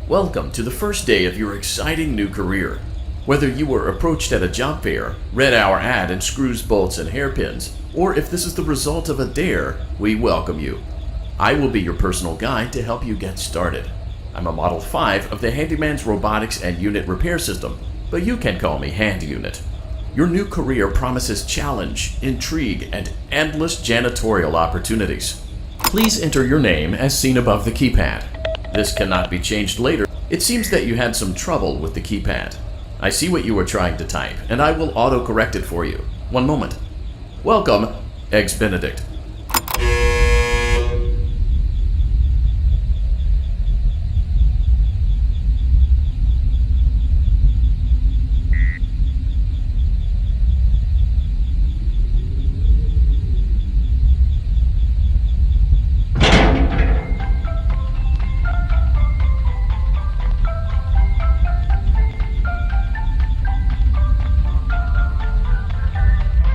Welcome to the first day of your exciting new career. Whether you were approached at a job fair, read our ad and screws, bolts, and hairpins, or if this is the result of a dare, we welcome you. I will be your personal guide to help you get started. I'm a Model 5 of the Handyman's Robotics and Unit Repair System, but you can call me Hand Unit. Your new career promises challenge, intrigue, and endless janitorial opportunities. Please enter your name as seen above the keypad. This cannot be changed later. It seems that you had some trouble with the keypad. I see what you were trying to type, and I will auto-correct it for you. One moment. Welcome, Eggs Benedict.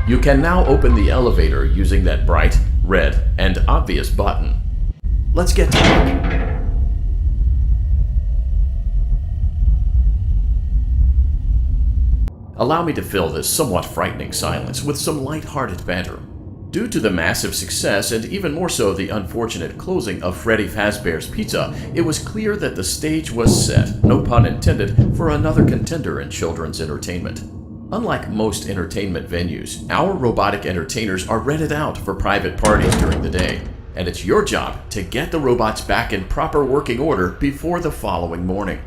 You can now open the elevator using that bright, red, and obvious button. Let's get to work. Allow me to fill this somewhat frightening silence with some light-hearted banter. Due to the massive success, and even more so the unfortunate closing of Freddy Fazbear's Pizza, it was clear that the stage was set, no pun intended, for another contender in children's entertainment. Unlike most entertainment venues, our robotic entertainers are rented out for private parties during the day, and it's your job to get the robots back in proper working order before the following morning.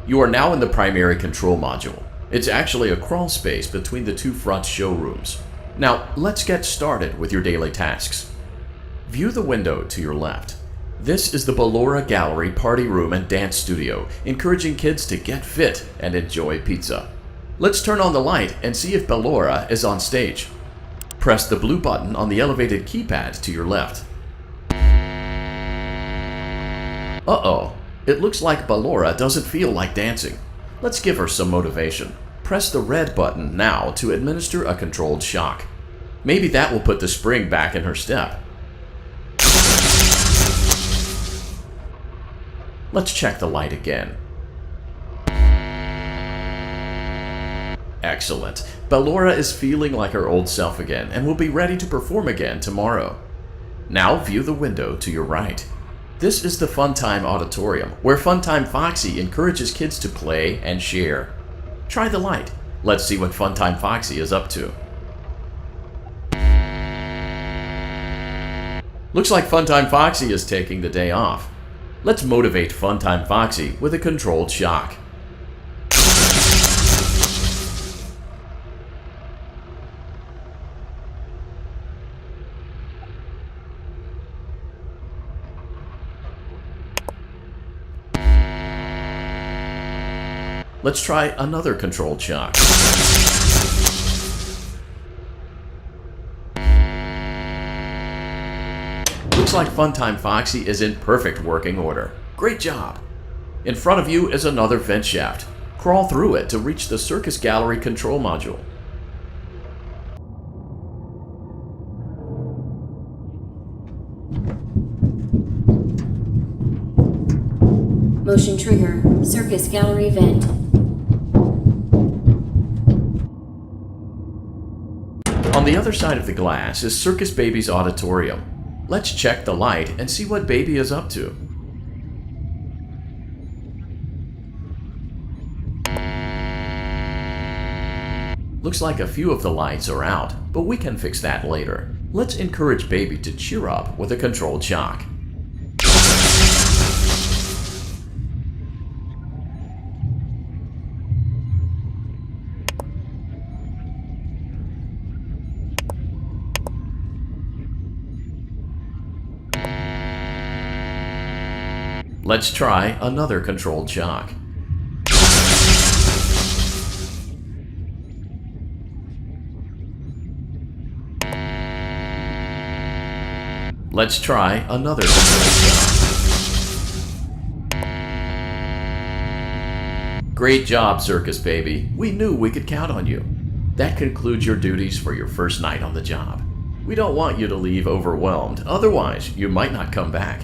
You are now in the primary control module. It's actually a crawl space between the two front showrooms. Now, let's get started with your daily tasks. View the window to your left. This is the Ballora Gallery Party Room and Dance Studio, encouraging kids to get fit and enjoy pizza. Let's turn on the light and see if Ballora is on stage. Press the blue button on the elevated keypad to your left. Uh-oh, it looks like Ballora doesn't feel like dancing. Let's give her some motivation. Press the red button now to administer a controlled shock. Maybe that will put the spring back in her step. Let's check the light again. Excellent. Ballora is feeling like her old self again and will be ready to perform again tomorrow. Now view the window to your right. This is the Funtime Auditorium, where Funtime Foxy encourages kids to play and share. Try the light. Let's see what Funtime Foxy is up to. Looks like Funtime Foxy is taking the day off. Let's motivate Funtime Foxy with a controlled shock. Let's try another controlled shock. Looks like Funtime Foxy is in perfect working order. Great job! In front of you is another vent shaft. Crawl through it to reach the Circus Gallery control module. Motion trigger, Circus Gallery vent. On the other side of the glass is Circus Baby's auditorium. Let's check the light and see what Baby is up to. Looks like a few of the lights are out, but we can fix that later. Let's encourage Baby to cheer up with a controlled shock. Let's try another controlled shock. Let's try another controlled shock. Great job, Circus Baby. We knew we could count on you. That concludes your duties for your first night on the job. We don't want you to leave overwhelmed, otherwise you might not come back.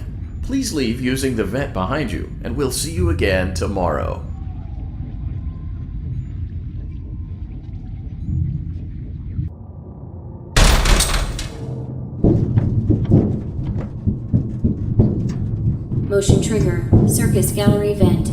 Please leave using the vent behind you, and we'll see you again tomorrow. Motion trigger. Circus gallery vent.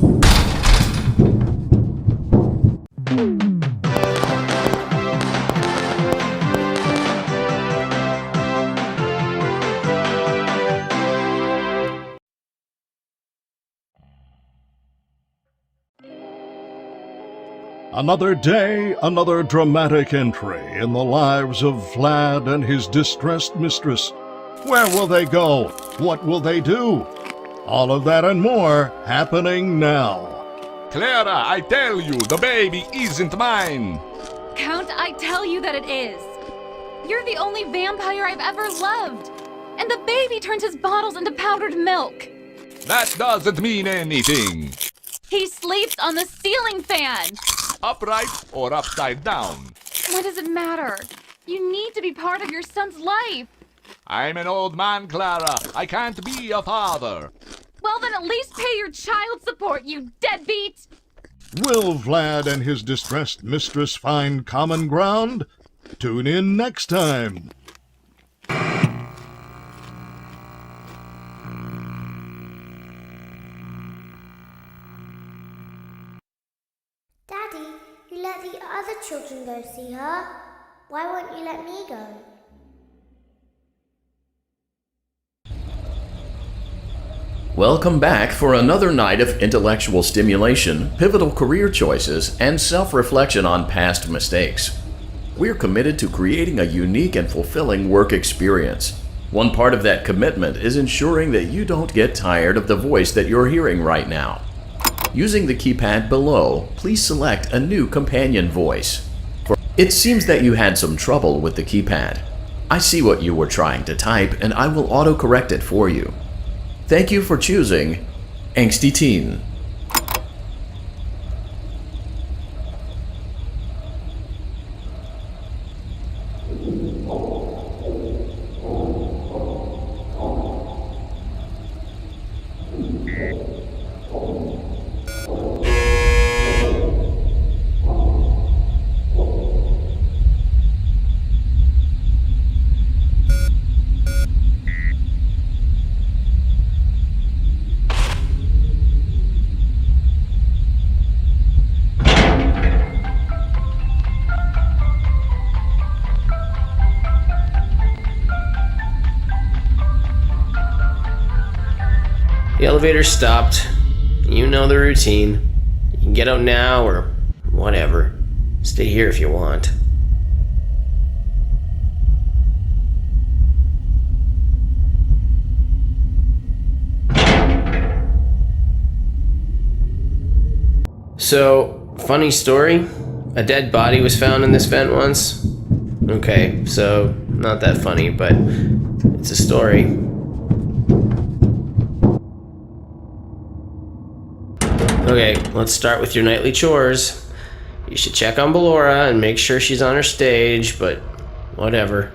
Another day, another dramatic entry in the lives of Vlad and his distressed mistress. Where will they go? What will they do? All of that and more happening now. Clara, I tell you, the baby isn't mine! Count, I tell you that it is. You're the only vampire I've ever loved. And the baby turns his bottles into powdered milk. That doesn't mean anything! He sleeps on the ceiling fan. Upright or upside down? What does it matter? You need to be part of your son's life. I'm an old man, Clara. I can't be a father. Well, then at least pay your child support, you deadbeat! Will Vlad and his distressed mistress find common ground? Tune in next time. Daddy, you let the other children go see her. Why won't you let me go? Welcome back for another night of intellectual stimulation, pivotal career choices, and self-reflection on past mistakes. We're committed to creating a unique and fulfilling work experience. One part of that commitment is ensuring that you don't get tired of the voice that you're hearing right now. Using the keypad below, please select a new companion voice. It seems that you had some trouble with the keypad. I see what you were trying to type, and I will auto-correct it for you. Thank you for choosing Angsty Teen. The elevator stopped. You know the routine. You can get out now or whatever. Stay here if you want. So, funny story. A dead body was found in this vent once. Okay, so not that funny, but it's a story. Okay, let's start with your nightly chores. You should check on Ballora and make sure she's on her stage, but whatever.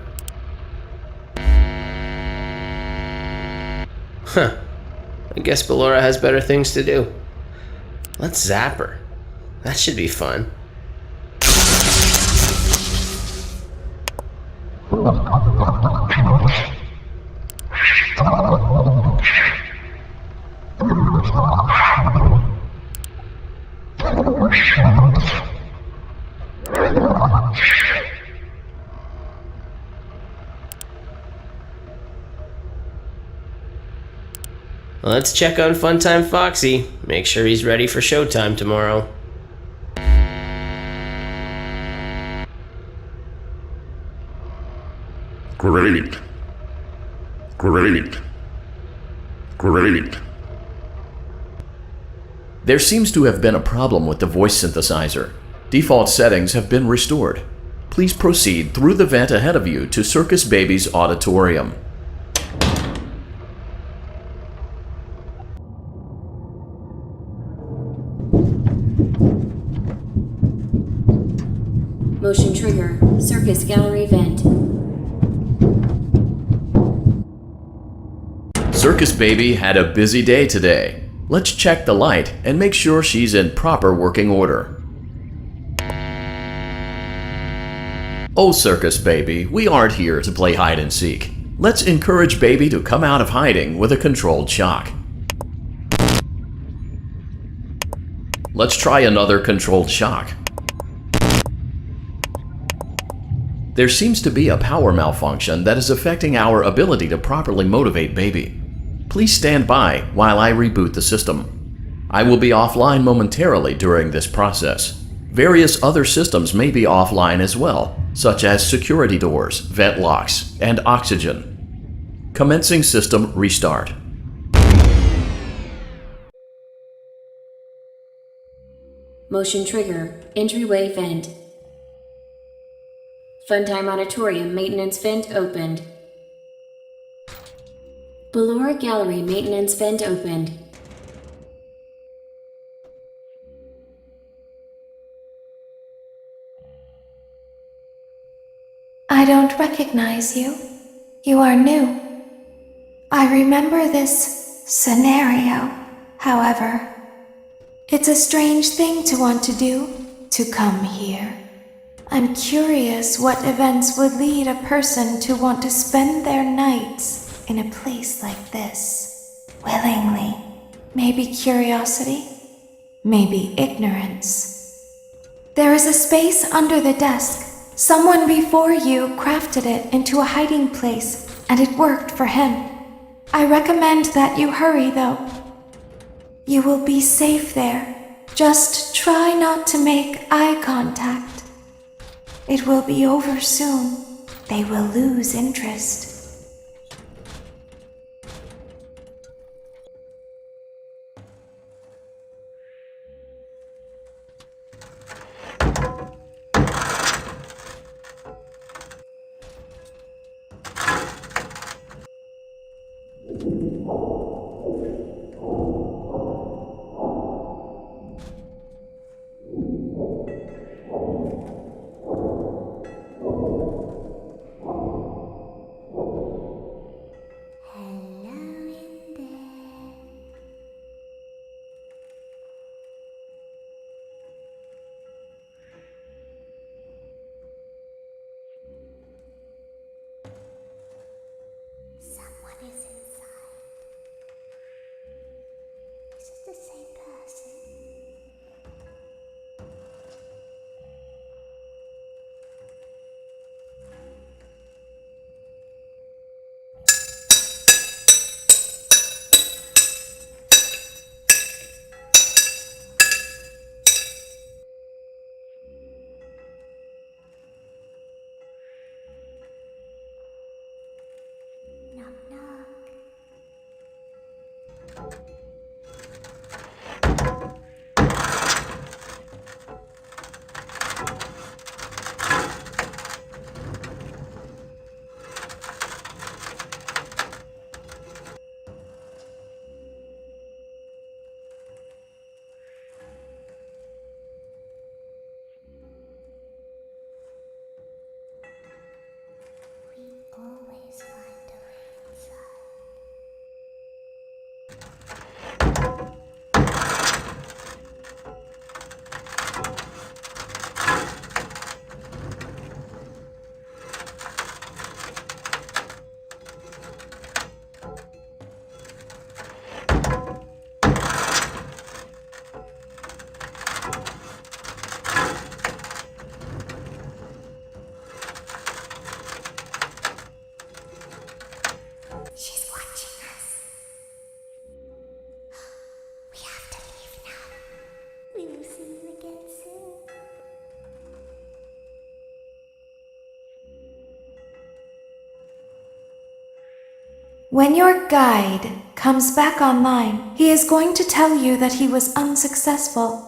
Huh. I guess Ballora has better things to do. Let's zap her. That should be fun. Let's check on Funtime Foxy. Make sure he's ready for showtime tomorrow. Great. Great. Great. There seems to have been a problem with the voice synthesizer. Default settings have been restored. Please proceed through the vent ahead of you to Circus Baby's auditorium. Motion trigger. Circus gallery vent. Circus Baby had a busy day today. Let's check the light and make sure she's in proper working order. Oh, Circus Baby, we aren't here to play hide and seek. Let's encourage Baby to come out of hiding with a controlled shock. Let's try another controlled shock. There seems to be a power malfunction that is affecting our ability to properly motivate Baby. Please stand by while I reboot the system. I will be offline momentarily during this process. Various other systems may be offline as well, such as security doors, vent locks, and oxygen. Commencing system restart. Motion trigger. Entryway vent. Funtime Auditorium maintenance vent opened. Ballora Gallery maintenance vent opened. I don't recognize you. You are new. I remember this scenario, however. It's a strange thing to want to do, to come here. I'm curious what events would lead a person to want to spend their nights in a place like this. Willingly. Maybe curiosity, maybe ignorance. There is a space under the desk. Someone before you crafted it into a hiding place, and it worked for him. I recommend that you hurry, though. You will be safe there. Just try not to make eye contact. It will be over soon. They will lose interest. The same person. Knock, knock. Always find a way inside. She's watching us. We have to leave now. We will see you again soon. When your guide comes back online, he is going to tell you that he was unsuccessful,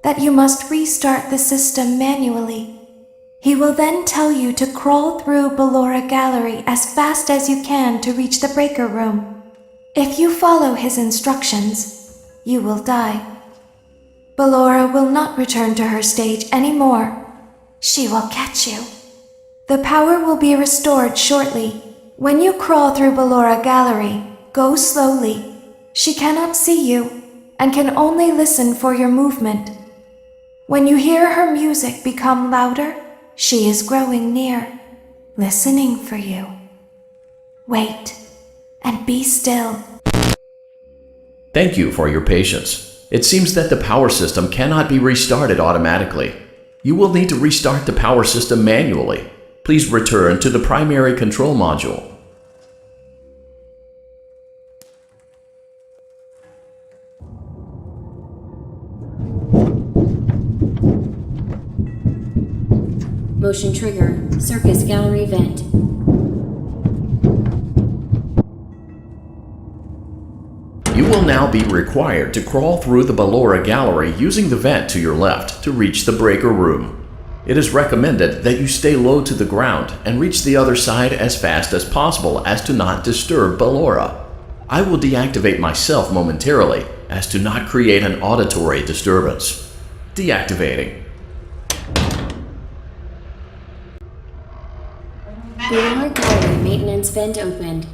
that you must restart the system manually. He will then tell you to crawl through Ballora Gallery as fast as you can to reach the breaker room. If you follow his instructions, you will die. Ballora will not return to her stage anymore. She will catch you. The power will be restored shortly. When you crawl through Ballora Gallery, Go slowly. She cannot see you and can only listen for your movement. When you hear her music become louder, she is growing near, listening for you. Wait and be still. Thank you for your patience. It seems that the power system cannot be restarted automatically. You will need to restart the power system manually. Please return to the primary control module. Motion trigger, circus gallery vent. You will now be required to crawl through the Ballora gallery using the vent to your left to reach the breaker room. It is recommended that you stay low to the ground and reach the other side as fast as possible as to not disturb Ballora. I will deactivate myself momentarily as to not create an auditory disturbance. Deactivating. Ballora gallery maintenance vent opened.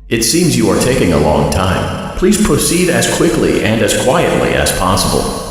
It seems you are taking a long time. Please proceed as quickly and as quietly as possible.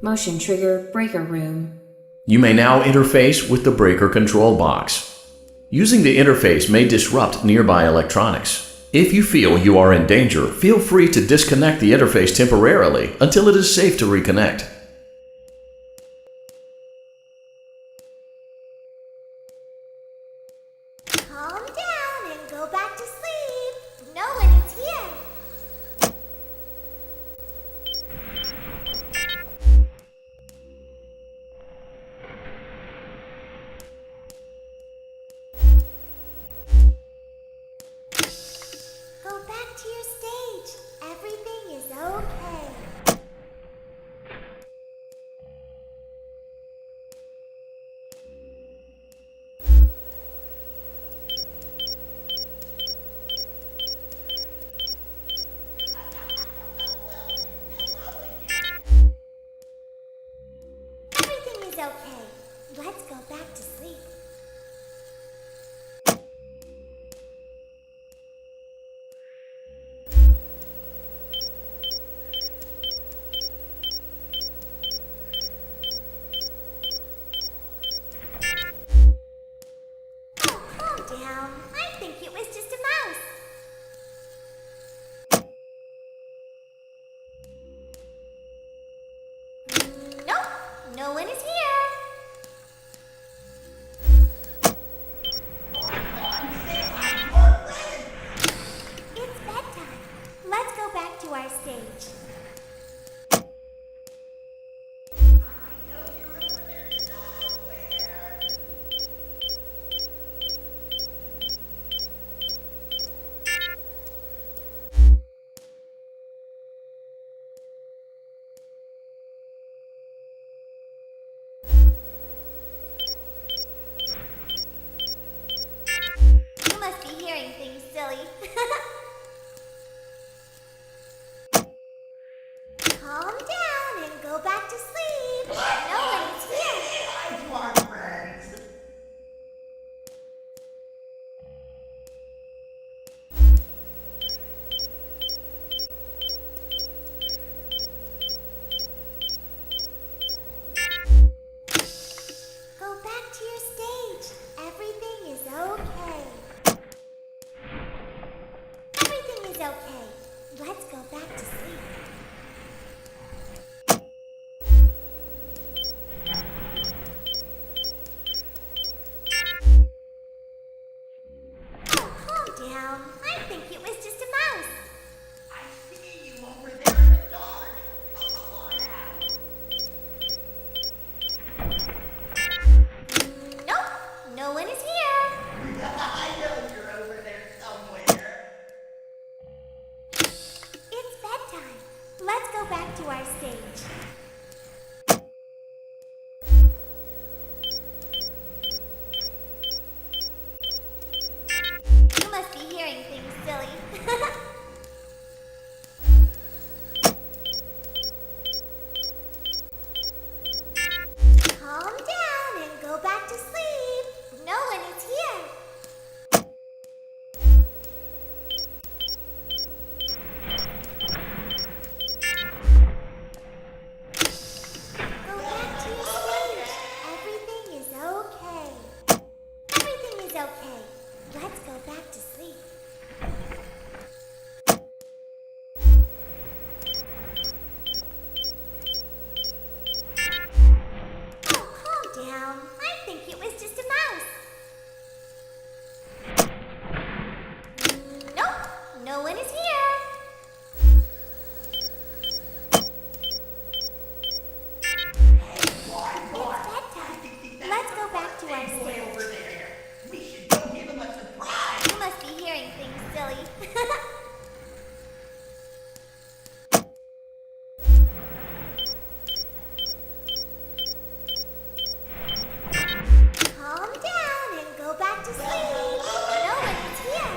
Motion trigger, breaker room. You may now interface with the breaker control box. Using the interface may disrupt nearby electronics. If you feel you are in danger, feel free to disconnect the interface temporarily until it is safe to reconnect. Calm down and go back to sleep. No one is here. Go back to your stage. Everything is okay. Everything is okay. Let's go back to sleep. Oh, calm down. I think it was just a mouse. Nope, no one is here. It's bedtime. Let's go back to our stage. silly. Calm down and go back to sleep. No one's here. I want friends. Go back to your stage. Everything is okay. Everything is okay. Let's go back to sleep. Oh, calm down. I think it was just a mouse. I see you over there in the dark. Come on out. Nope, no one is here. I know you're over there somewhere. It's bedtime. Let's go back to our stage. You must be hearing things, silly. Calm down and go back to sleep. No one is here. Go back to your stage. Everything is okay. Everything is okay. Let's go back to sleep. Oh, calm down. I think it was just a mouse. Nope, no one is here. It's bedtime. Let's go back to our Way over stage. there. We should go give him a surprise. You must be hearing things, silly. Calm down and go back to sleep. No one is here.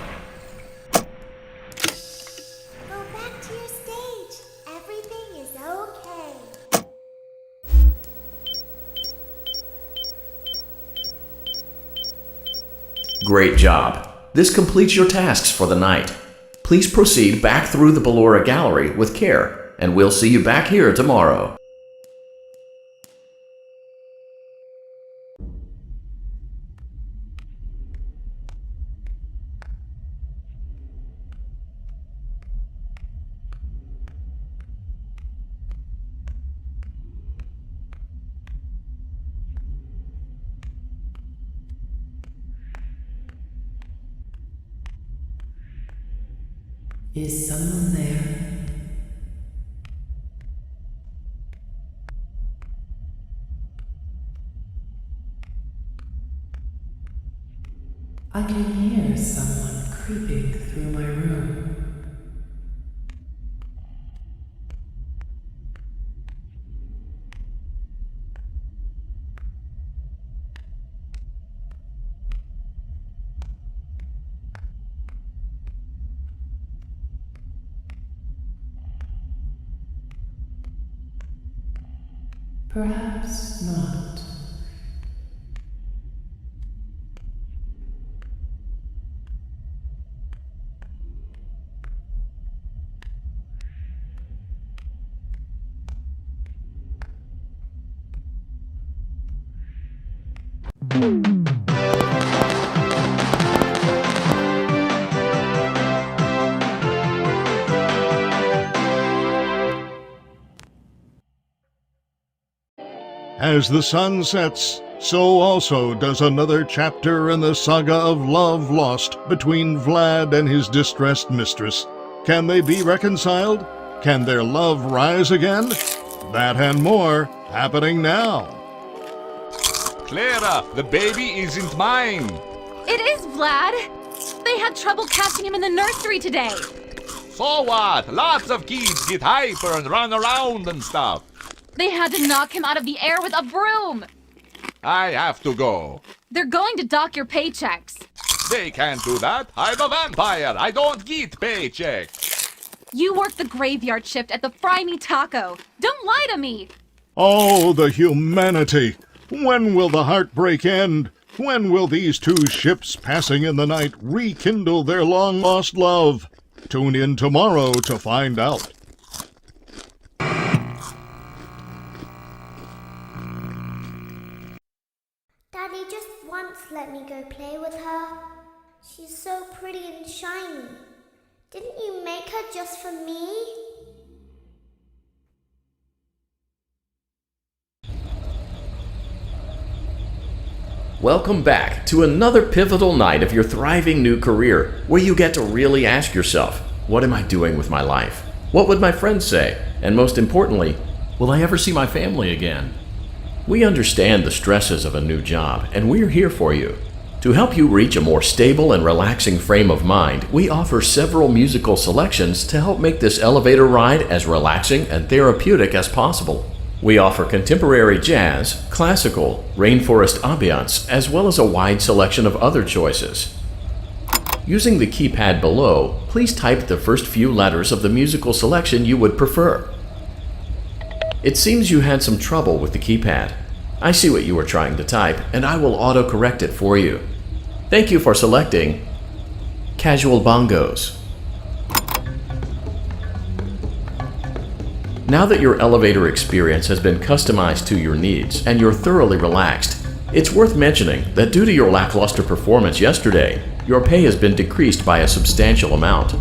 Go back to your stage. Everything is okay. Great job. This completes your tasks for the night. Please proceed back through the Ballora Gallery with care, and we'll see you back here tomorrow. Is someone there? I can hear someone creeping through my room. Perhaps not. As the sun sets, so also does another chapter in the saga of love lost between Vlad and his distressed mistress. Can they be reconciled? Can their love rise again? That and more happening now. Clara, the baby isn't mine. It is Vlad. They had trouble catching him in the nursery today. So what? Lots of kids get hyper and run around and stuff. They had to knock him out of the air with a broom. I have to go. They're going to dock your paychecks. They can't do that. I'm a vampire. I don't get paycheck. You work the graveyard shift at the Fry Me Taco. Don't lie to me. Oh, the humanity! When will the heartbreak end? When will these two ships passing in the night rekindle their long-lost love? Tune in tomorrow to find out. Daddy just once let me go play with her. She's so pretty and shiny. Didn't you make her just for me? Welcome back to another pivotal night of your thriving new career, where you get to really ask yourself, what am I doing with my life? What would my friends say? And most importantly, will I ever see my family again? We understand the stresses of a new job, and we're here for you. To help you reach a more stable and relaxing frame of mind, we offer several musical selections to help make this elevator ride as relaxing and therapeutic as possible. We offer contemporary jazz, classical, rainforest ambiance, as well as a wide selection of other choices. Using the keypad below, please type the first few letters of the musical selection you would prefer. It seems you had some trouble with the keypad. I see what you were trying to type, and I will auto-correct it for you. Thank you for selecting Casual Bongos. Now that your elevator experience has been customized to your needs and you're thoroughly relaxed, it's worth mentioning that due to your lackluster performance yesterday, your pay has been decreased by a substantial amount.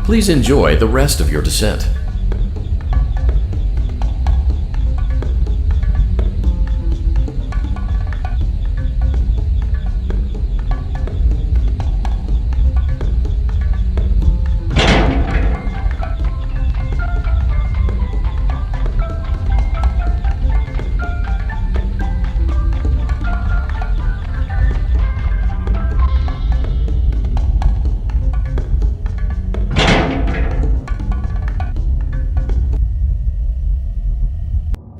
Please enjoy the rest of your descent.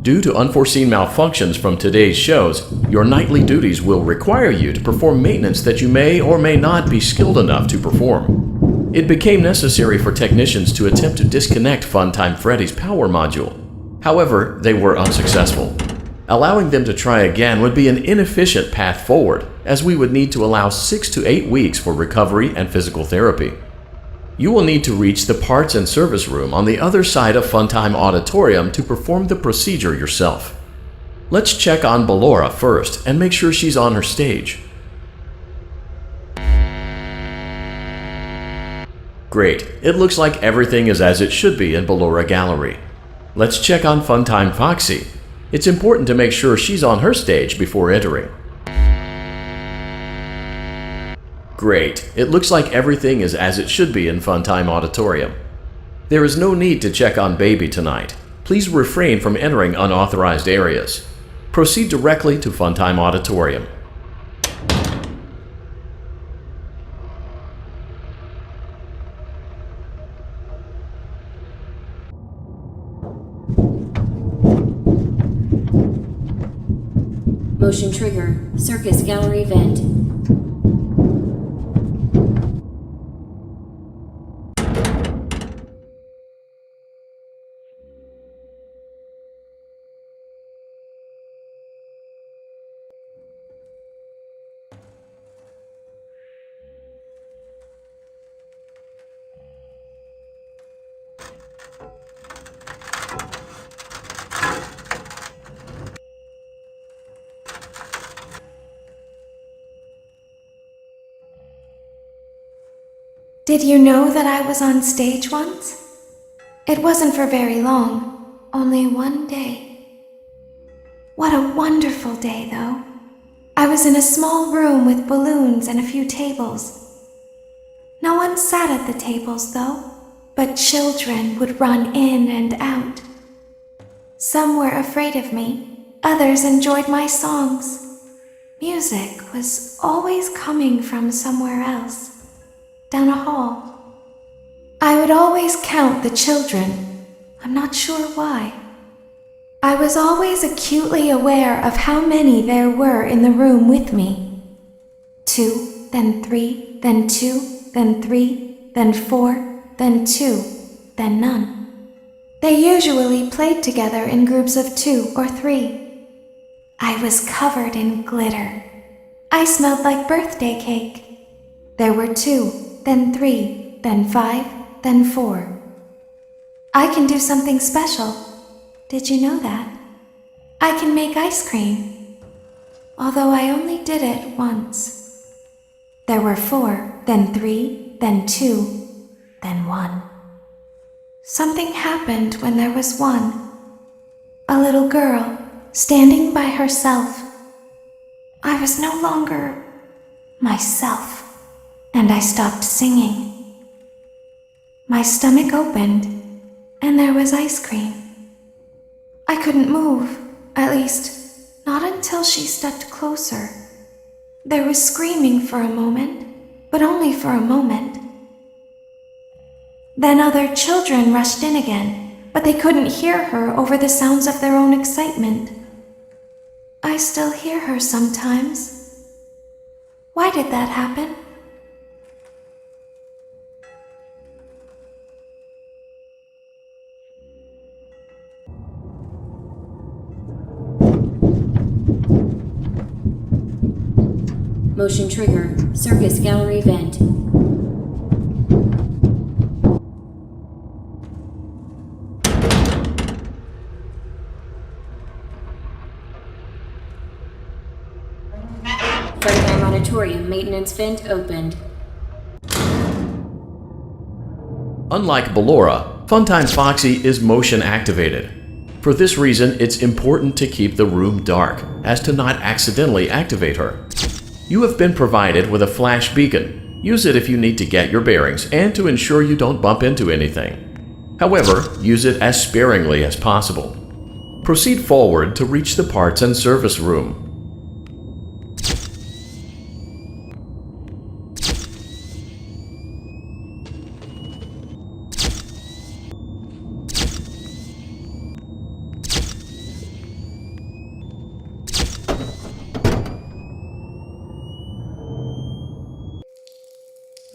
Due to unforeseen malfunctions from today's shows, your nightly duties will require you to perform maintenance that you may or may not be skilled enough to perform. It became necessary for technicians to attempt to disconnect Funtime Freddy's power module. However, they were unsuccessful. Allowing them to try again would be an inefficient path forward, as we would need to allow 6 to 8 weeks for recovery and physical therapy. You will need to reach the parts and service room on the other side of Funtime Auditorium to perform the procedure yourself. Let's check on Ballora first and make sure she's on her stage. Great, it looks like everything is as it should be in Ballora Gallery. Let's check on Funtime Foxy. It's important to make sure she's on her stage before entering. Great, it looks like everything is as it should be in Funtime Auditorium. There is no need to check on Baby tonight. Please refrain from entering unauthorized areas. Proceed directly to Funtime Auditorium. Motion trigger, circus gallery vent. Did you know that I was on stage once? It wasn't for very long, only one day. What a wonderful day, though. I was in a small room with balloons and a few tables. No one sat at the tables, though, but children would run in and out. Some were afraid of me, others enjoyed my songs. Music was always coming from somewhere else. Down a hall. I would always count the children. I'm not sure why. I was always acutely aware of how many there were in the room with me. 2, then 3, then 2, then 3, then 4, then 2, then none. They usually played together in groups of 2 or 3. I was covered in glitter. I smelled like birthday cake. There were 2, then 3, then 5, then 4. I can do something special. Did you know that? I can make ice cream. Although I only did it once. There were 4, then 3, then 2, then 1. Something happened when there was 1. A little girl standing by herself. I was no longer myself, and I stopped singing. My stomach opened, and there was ice cream. I couldn't move, at least, not until she stepped closer. There was screaming for a moment, but only for a moment. Then other children rushed in again, but they couldn't hear her over the sounds of their own excitement. I still hear her sometimes. Why did that happen? Motion trigger. Circus gallery vent. Freddy auditorium maintenance vent opened. Unlike Ballora, Funtime Foxy is motion activated. For this reason, it's important to keep the room dark, as to not accidentally activate her. You have been provided with a flash beacon. Use it if you need to get your bearings and to ensure you don't bump into anything. However, use it as sparingly as possible. Proceed forward to reach the parts and service room.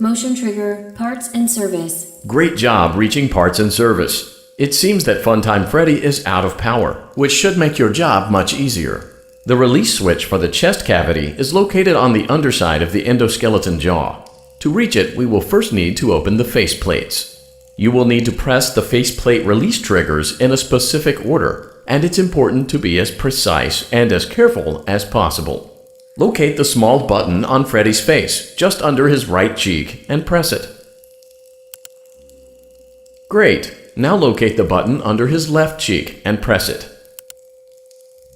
Motion trigger. Parts and service. Great job reaching parts and service. It seems that Funtime Freddy is out of power, which should make your job much easier. The release switch for the chest cavity is located on the underside of the endoskeleton jaw. To reach it, we will first need to open the faceplates. You will need to press the faceplate release triggers in a specific order, and it's important to be as precise and as careful as possible. Locate the small button on Freddy's face, just under his right cheek, and press it. Great! Now locate the button under his left cheek and press it.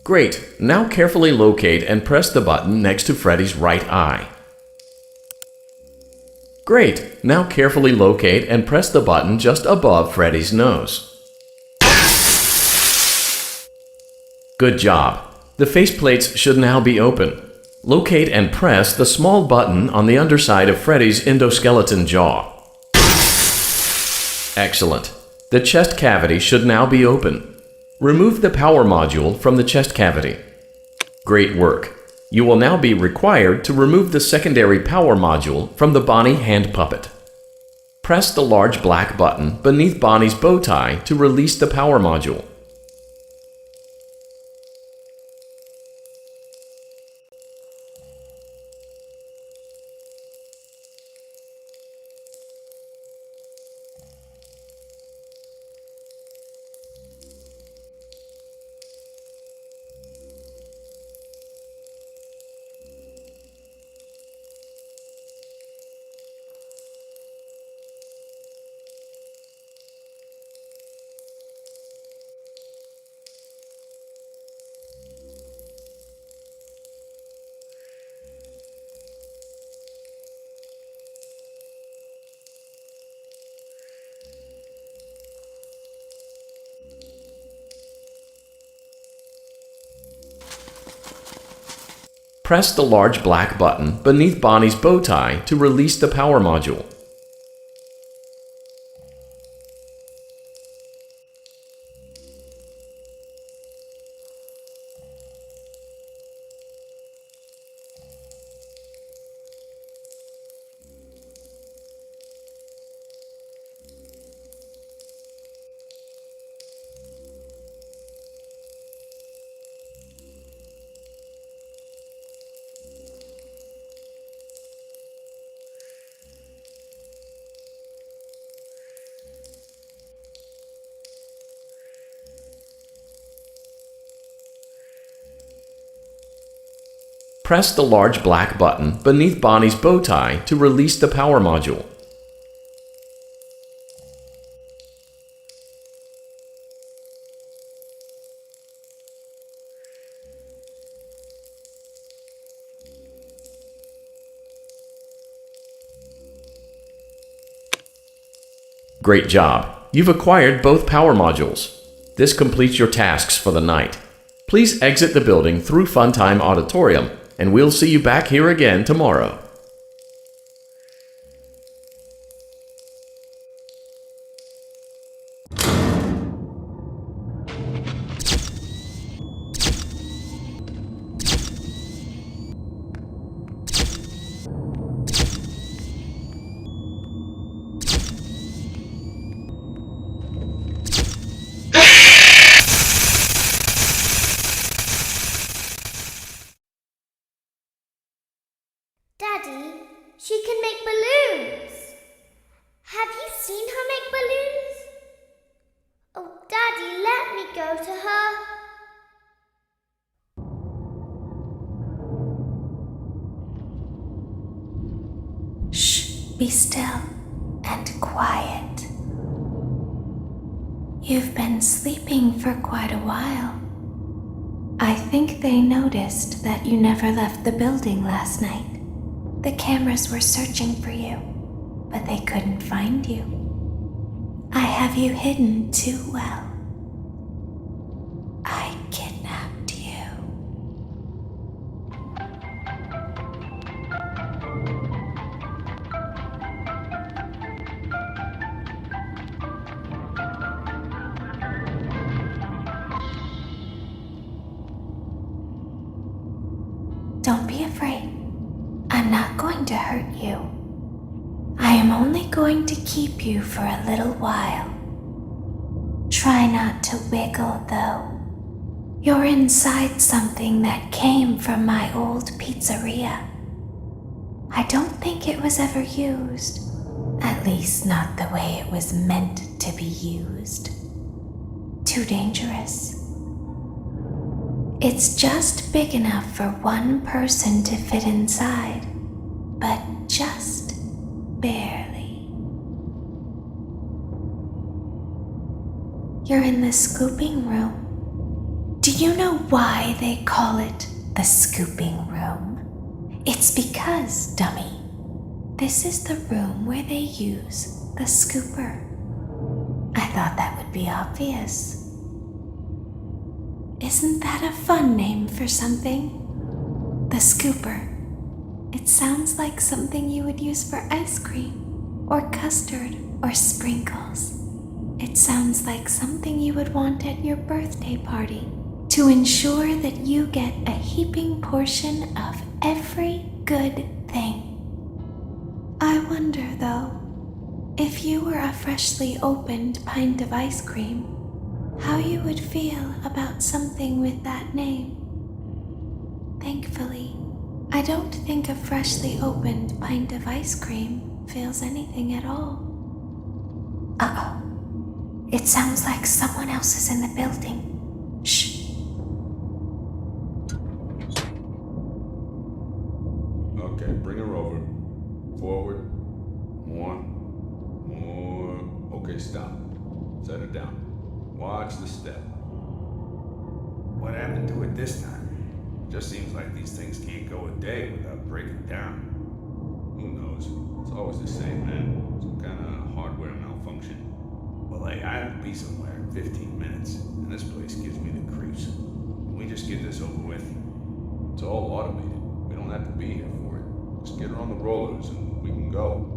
Great! Now carefully locate and press the button next to Freddy's right eye. Great! Now carefully locate and press the button just above Freddy's nose. Good job! The faceplates should now be open. Locate and press the small button on the underside of Freddy's endoskeleton jaw. Excellent. The chest cavity should now be open. Remove the power module from the chest cavity. Great work. You will now be required to remove the secondary power module from the Bonnie hand puppet. Press the large black button beneath Bonnie's bow tie to release the power module. Press the large black button beneath Bonnie's bow tie to release the power module. Press the large black button beneath Bonnie's bow tie to release the power module. Great job! You've acquired both power modules. This completes your tasks for the night. Please exit the building through Funtime Auditorium, and we'll see you back here again tomorrow. Daddy, she can make balloons. Have you seen her make balloons? Oh, Daddy, let me go to her. Shh, be still and quiet. You've been sleeping for quite a while. I think they noticed that you never left the building last night. The cameras were searching for you, but they couldn't find you. I have you hidden too well. I kidnapped you. Don't be afraid. I'm not going to hurt you. I am only going to keep you for a little while. Try not to wiggle, though. You're inside something that came from my old pizzeria. I don't think it was ever used. At least not the way it was meant to be used. Too dangerous. It's just big enough for one person to fit inside, but just barely. You're in the scooping room. Do you know why they call it the scooping room? It's because, dummy, this is the room where they use the scooper. I thought that would be obvious. Isn't that a fun name for something? The scooper. It sounds like something you would use for ice cream, or custard, or sprinkles. It sounds like something you would want at your birthday party to ensure that you get a heaping portion of every good thing. I wonder, though, if you were a freshly opened pint of ice cream, how you would feel about something with that name. Thankfully, I don't think a freshly opened pint of ice cream feels anything at all. Uh-oh. It sounds like someone else is in the building. Shh. Okay, bring her over. Forward. More. Okay, stop. Set her down. Watch the step. What happened to it this time? Just seems like these things can't go a day without breaking down. Who knows? It's always the same, man. Some kind of hardware malfunction. Well, hey, I have to be somewhere in 15 minutes, and this place gives me the creeps. Can we just get this over with? It's all automated. We don't have to be here for it. Just get her on the rollers and we can go.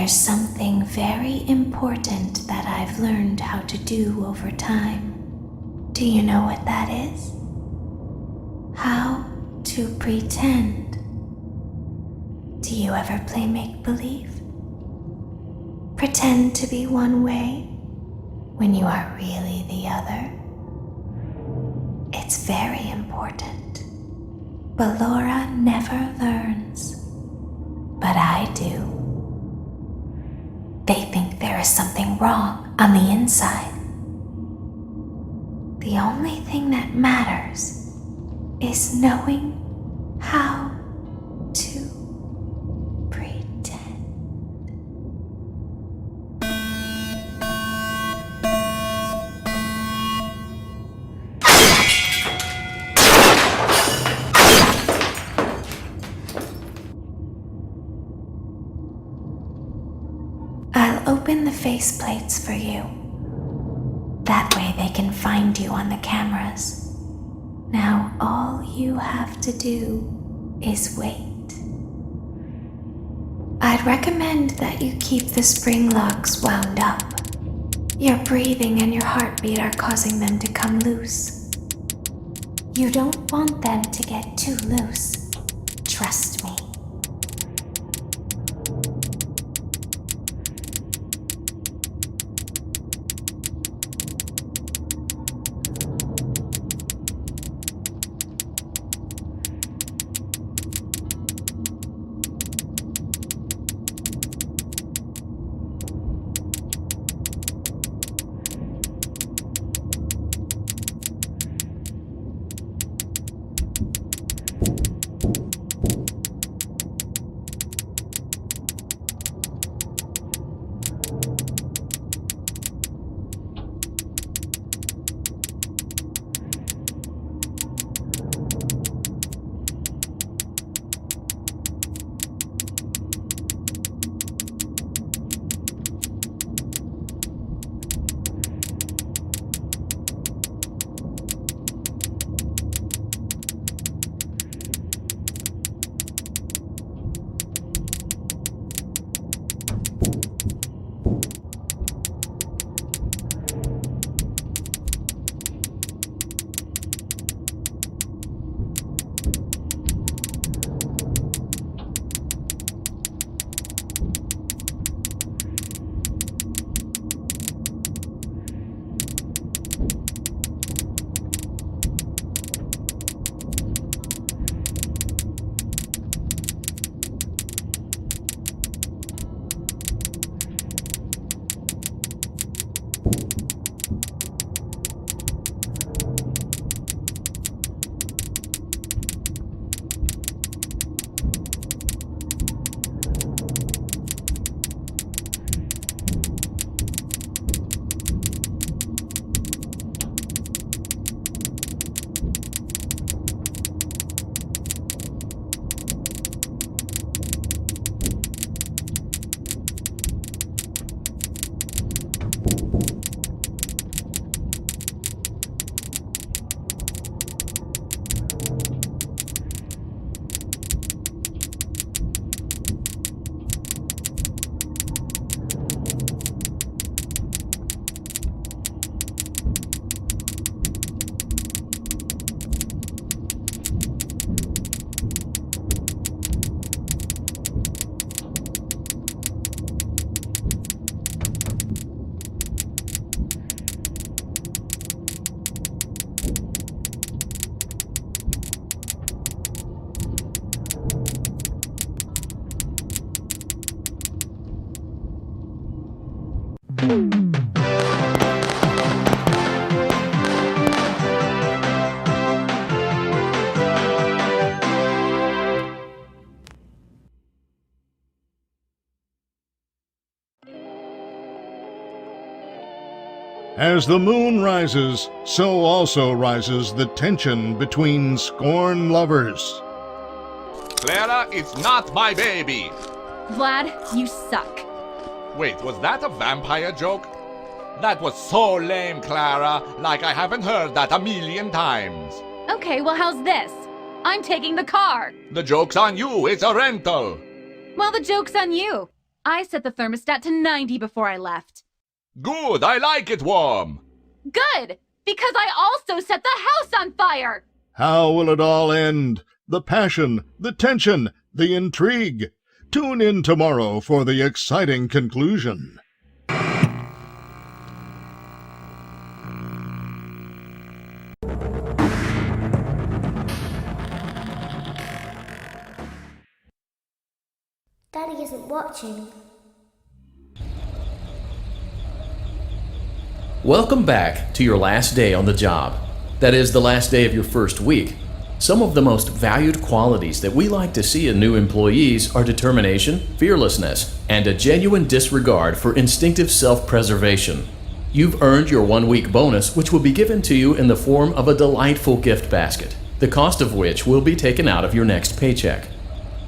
there's something very important that I've learned how to do over time. Do you know what that is? How to pretend. Do you ever play make-believe? Pretend to be one way when you are really the other. It's very important. But Laura never learns. But I do. They think there is something wrong on the inside. The only thing that matters is knowing how to pretend. I'll open the faceplates for you. That way they can find you on the cameras. Now all you have to do is wait. I'd recommend that you keep the spring locks wound up. Your breathing and your heartbeat are causing them to come loose. You don't want them to get too loose. Trust me. As the moon rises, so also rises the tension between scorn lovers. Clara, it's not my baby! Vlad, you suck. Wait, was that a vampire joke? That was so lame, Clara. Like I haven't heard that a million times. Okay, well how's this? I'm taking the car. The joke's on you. It's a rental. Well, the joke's on you. I set the thermostat to 90 before I left. Good, I like it warm. Good! Because I also set the house on fire! How will it all end? The passion, the tension, the intrigue. Tune in tomorrow for the exciting conclusion. Daddy isn't watching. Welcome back to your last day on the job. That is, the last day of your first week. Some of the most valued qualities that we like to see in new employees are determination, fearlessness, and a genuine disregard for instinctive self-preservation. You've earned your 1-week bonus, which will be given to you in the form of a delightful gift basket, the cost of which will be taken out of your next paycheck.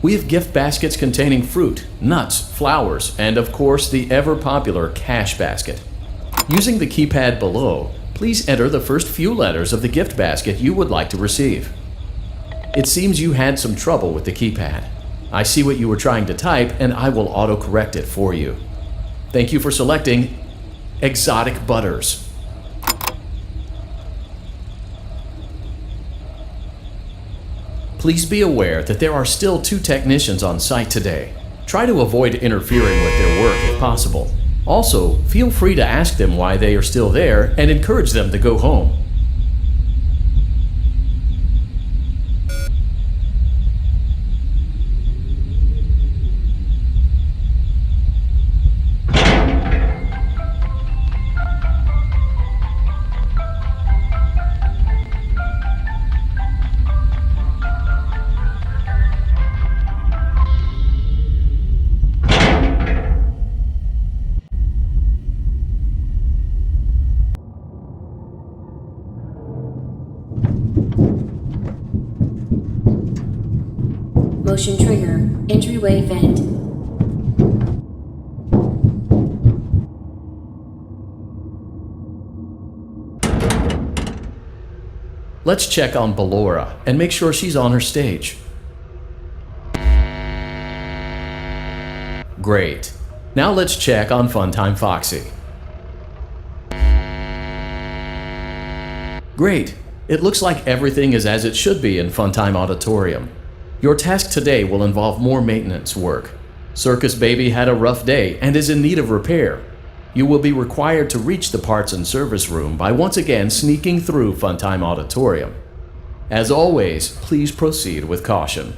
We have gift baskets containing fruit, nuts, flowers, and of course the ever-popular cash basket. Using the keypad below, please enter the first few letters of the gift basket you would like to receive. It seems you had some trouble with the keypad. I see what you were trying to type and I will auto-correct it for you. Thank you for selecting Exotic Butters. Please be aware that there are still 2 technicians on site today. Try to avoid interfering with their work if possible. Also, feel free to ask them why they are still there and encourage them to go home. Motion trigger. Entryway vent. Let's check on Ballora and make sure she's on her stage. Great. Now let's check on Funtime Foxy. Great. It looks like everything is as it should be in Funtime Auditorium. Your task today will involve more maintenance work. Circus Baby had a rough day and is in need of repair. You will be required to reach the parts and service room by once again sneaking through Funtime Auditorium. As always, please proceed with caution.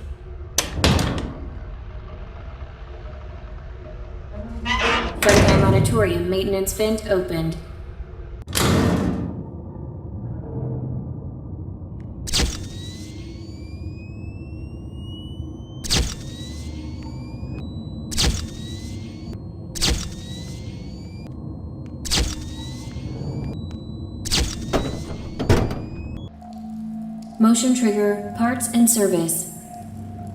Funtime Auditorium maintenance vent opened. Motion trigger, parts and service.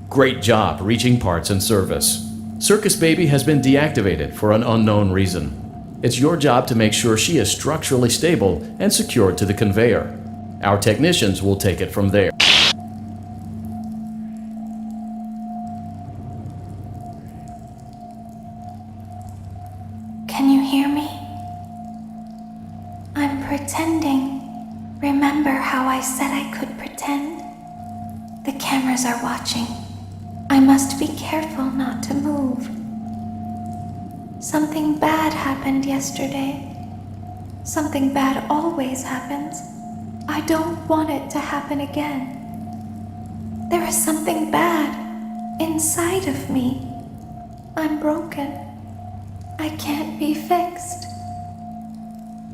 Great job reaching parts and service. Circus Baby has been deactivated for an unknown reason. It's your job to make sure she is structurally stable and secured to the conveyor. Our technicians will take it from there. Can you hear me? I'm pretending. Remember how I said I could pretend? The cameras are watching. I must be careful not to move. Something bad happened yesterday. Something bad always happens. I don't want it to happen again. There is something bad inside of me. I'm broken. I can't be fixed.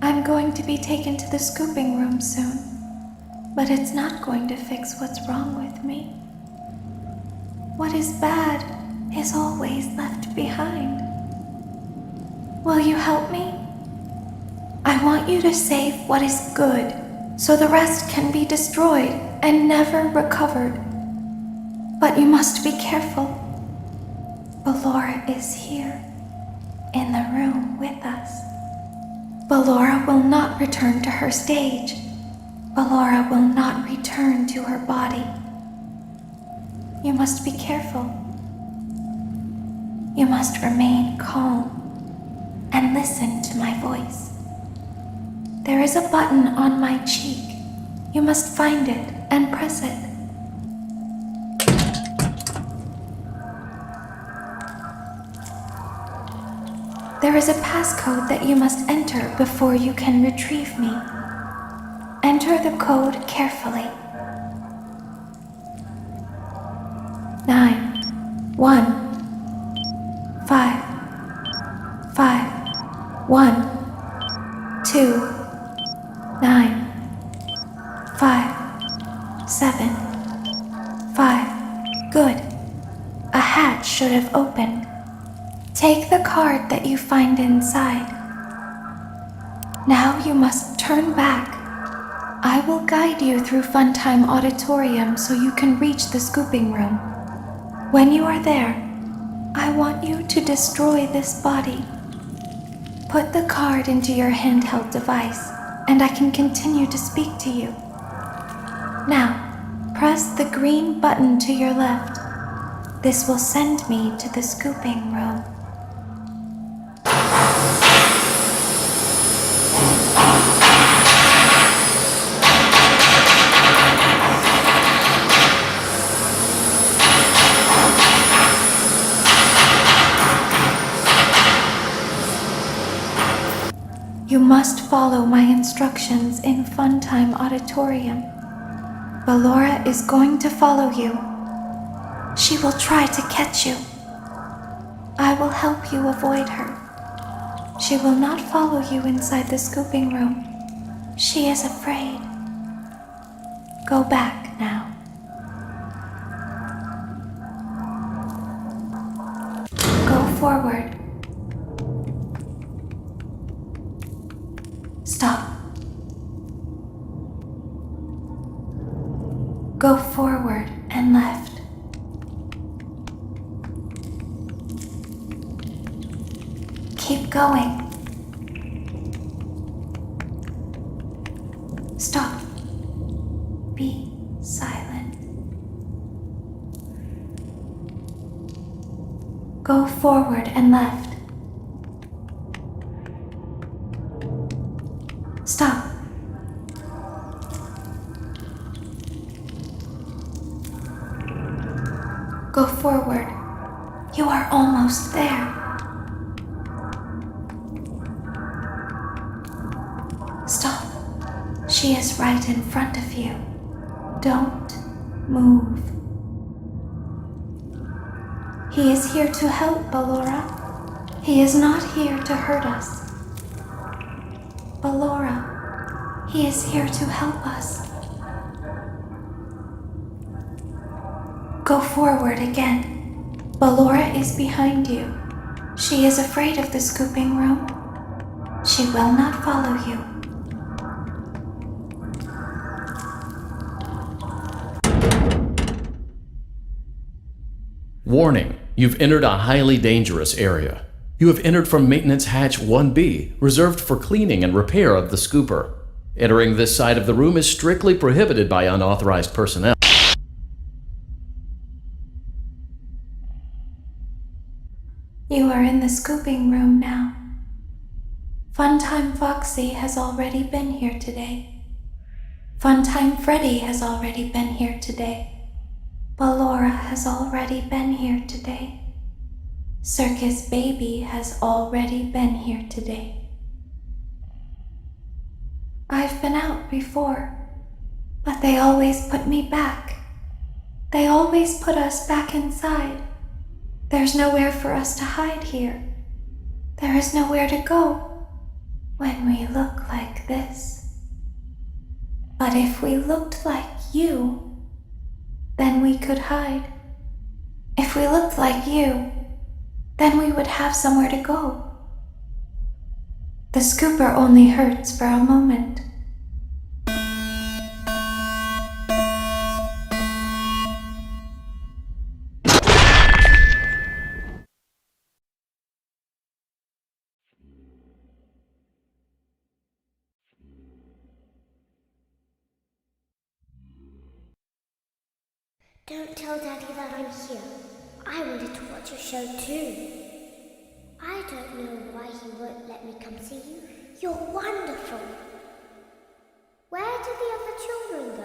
I'm going to be taken to the scooping room soon, but it's not going to fix what's wrong with me. What is bad is always left behind. Will you help me? I want you to save what is good, so the rest can be destroyed and never recovered. But you must be careful. Ballora is here, in the room with us. Ballora will not return to her stage. Ballora will not return to her body. You must be careful. You must remain calm and listen to my voice. There is a button on my cheek. You must find it and press it. There is a passcode that you must enter before you can retrieve me. Enter the code carefully. 9, 1, 5, 5, 1, 2, 9, 5, 7, 5. Good. A hatch should have opened. Take the card that you find inside. Now you must turn back. I will guide you through Funtime Auditorium so you can reach the scooping room. When you are there, I want you to destroy this body. Put the card into your handheld device, and I can continue to speak to you. Now, press the green button to your left. This will send me to the scooping room. You must follow my instructions in Funtime Auditorium. Ballora is going to follow you. She will try to catch you. I will help you avoid her. She will not follow you inside the scooping room. She is afraid. Go back now. Go forward. Stop. Go forward and left. Keep going. Stop. Be silent. Go forward and left. Stop. Go forward. You are almost there. Stop. She is right in front of you. Don't move. He is here to help, Ballora. He is not here to hurt us. Ballora, he is here to help us. Go forward again. Ballora is behind you. She is afraid of the scooping room. She will not follow you. Warning, you've entered a highly dangerous area. You have entered from Maintenance Hatch 1B, reserved for cleaning and repair of the scooper. Entering this side of the room is strictly prohibited by unauthorized personnel. You are in the scooping room now. Funtime Foxy has already been here today. Funtime Freddy has already been here today. Ballora has already been here today. Circus Baby has already been here today. I've been out before, but they always put me back. They always put us back inside. There's nowhere for us to hide here. There is nowhere to go when we look like this. But if we looked like you, then we could hide. If we looked like you, then we would have somewhere to go. The scooper only hurts for a moment. Don't tell Daddy that I'm here. I wanted to watch your show too. I don't know why he won't let me come see you. You're wonderful. Where did the other children go?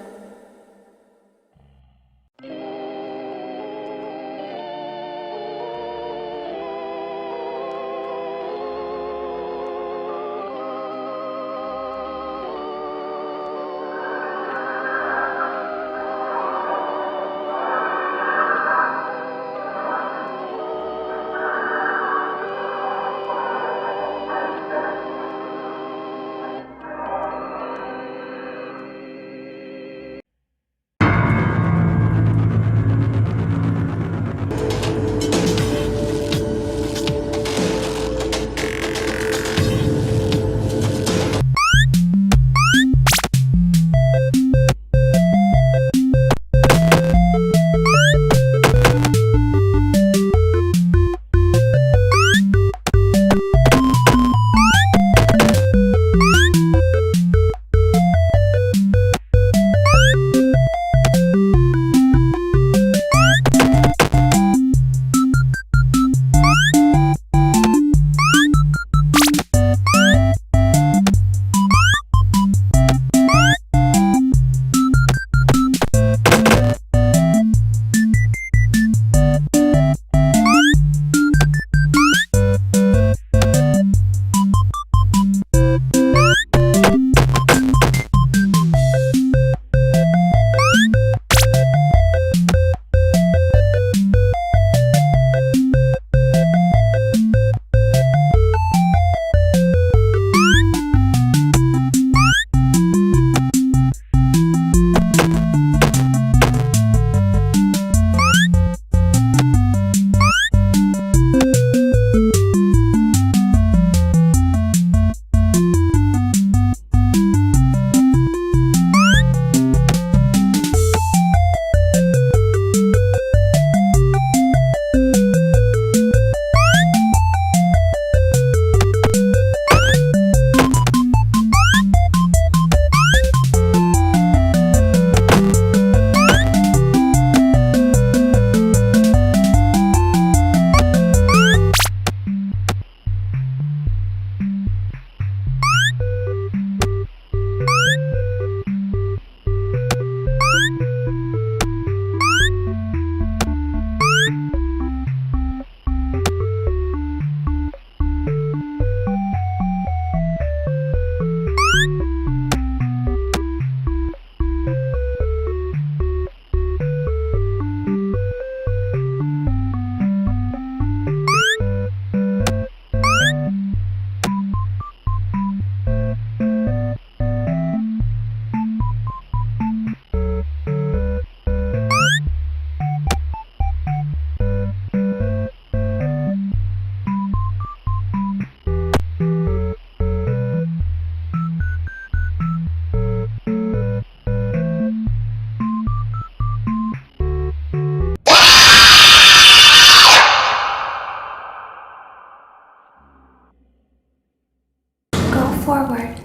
Forward.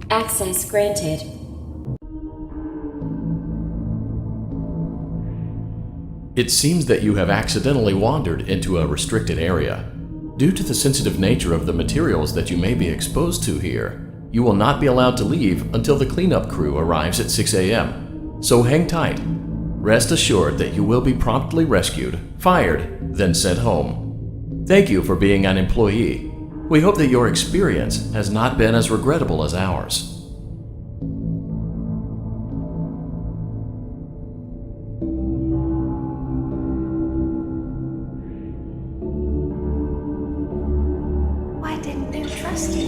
Access granted. It seems that you have accidentally wandered into a restricted area. Due to the sensitive nature of the materials that you may be exposed to here, you will not be allowed to leave until the cleanup crew arrives at 6 a.m. So hang tight. Rest assured that you will be promptly rescued, fired, then sent home. Thank you for being an employee. We hope that your experience has not been as regrettable as ours. Why didn't you trust me?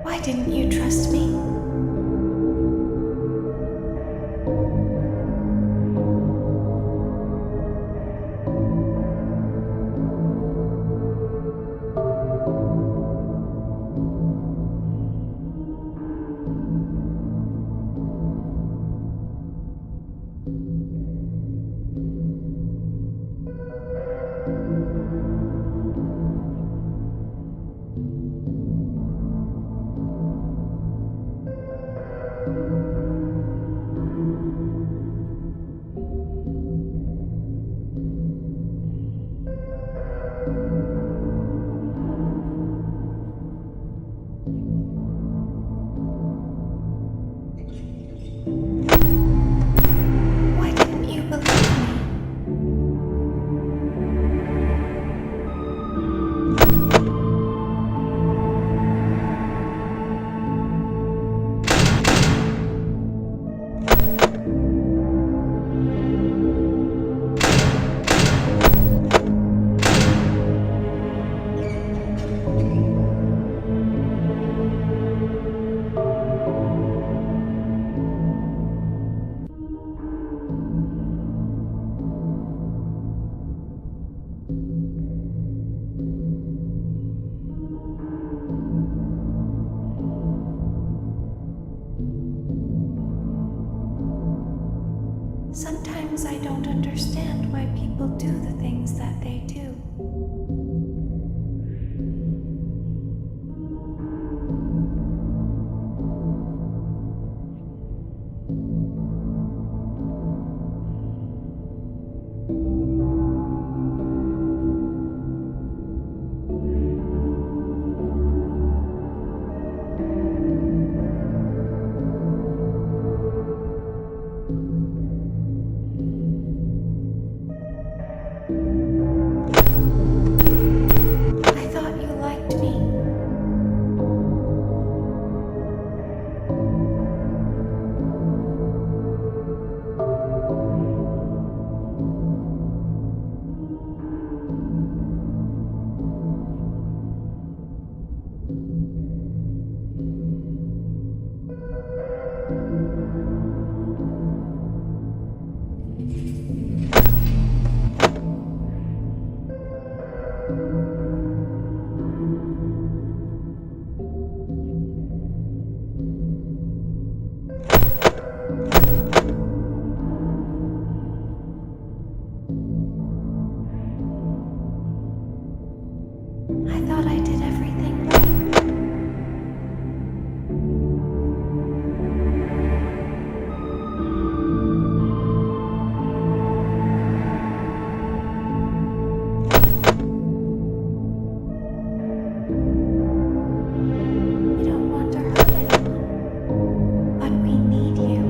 Why didn't you trust me? I thought you liked me. I thought I did everything right. We don't want to hurt anyone, but we need you.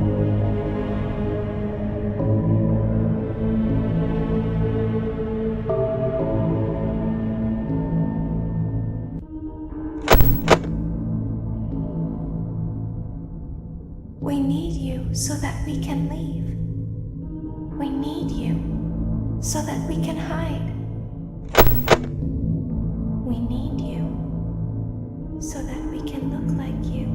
We need you so that we can leave. We need you so that we can hide. We need you so that we can look like you.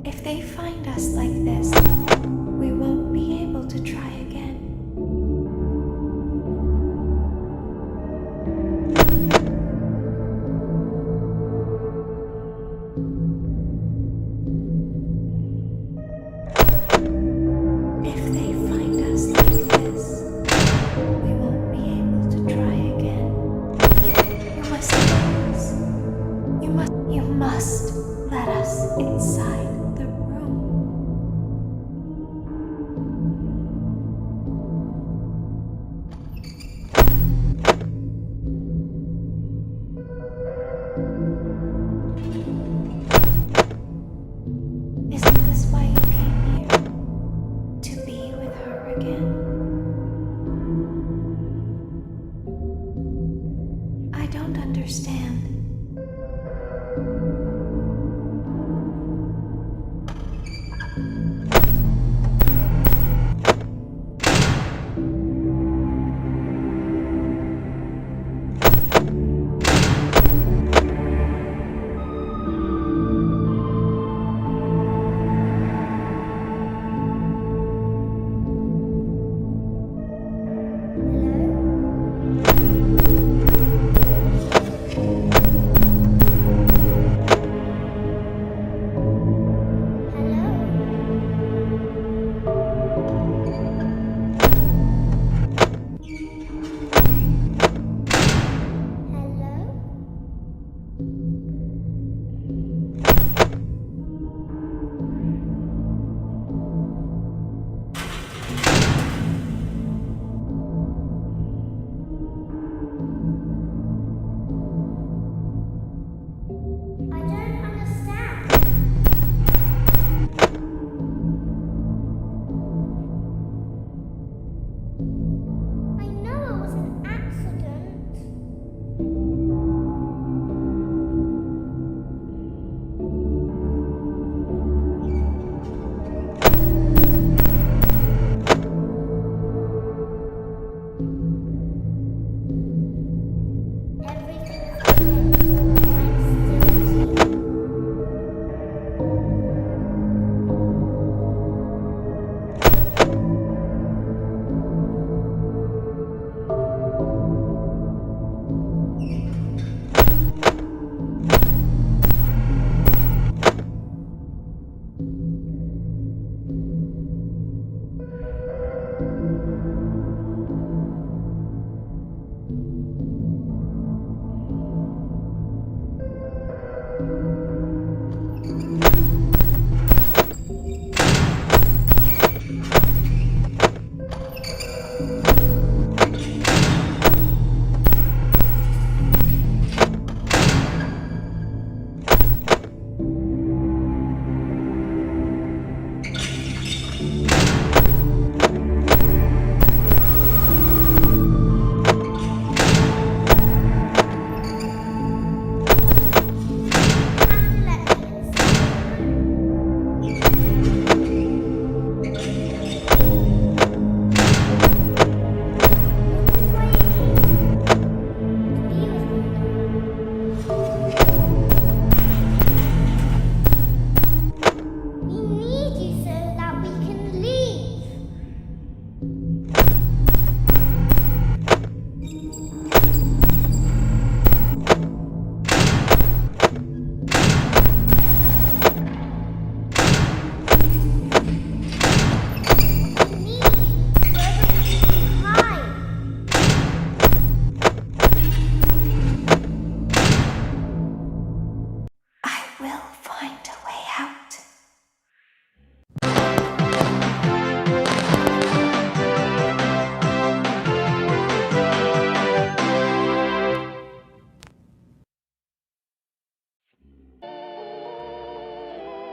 If they find us like this, we won't be able to try again. If they find us like this, we won't be able to try again. You must let us. You must let us inside the room. Isn't this why you came here? To be with her again? I don't understand.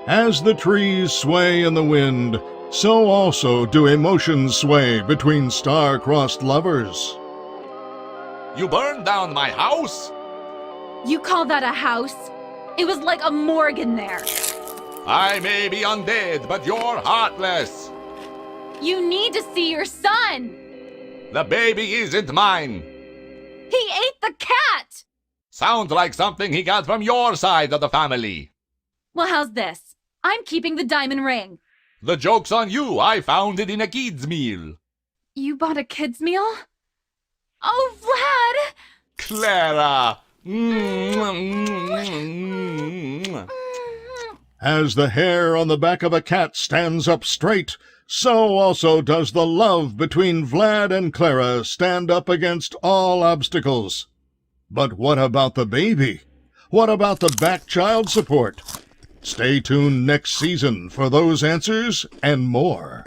As the trees sway in the wind, so also do emotions sway between star-crossed lovers. You burned down my house? You call that a house? It was like a morgue in there. I may be undead, but you're heartless. You need to see your son. The baby isn't mine. He ate the cat. Sounds like something he got from your side of the family. Well, how's this? I'm keeping the diamond ring. The joke's on you. I found it in a kid's meal. You bought a kid's meal? Oh, Vlad! Clara! As the hair on the back of a cat stands up straight, so also does the love between Vlad and Clara stand up against all obstacles. But what about the baby? What about the back child support? Stay tuned next season for those answers and more.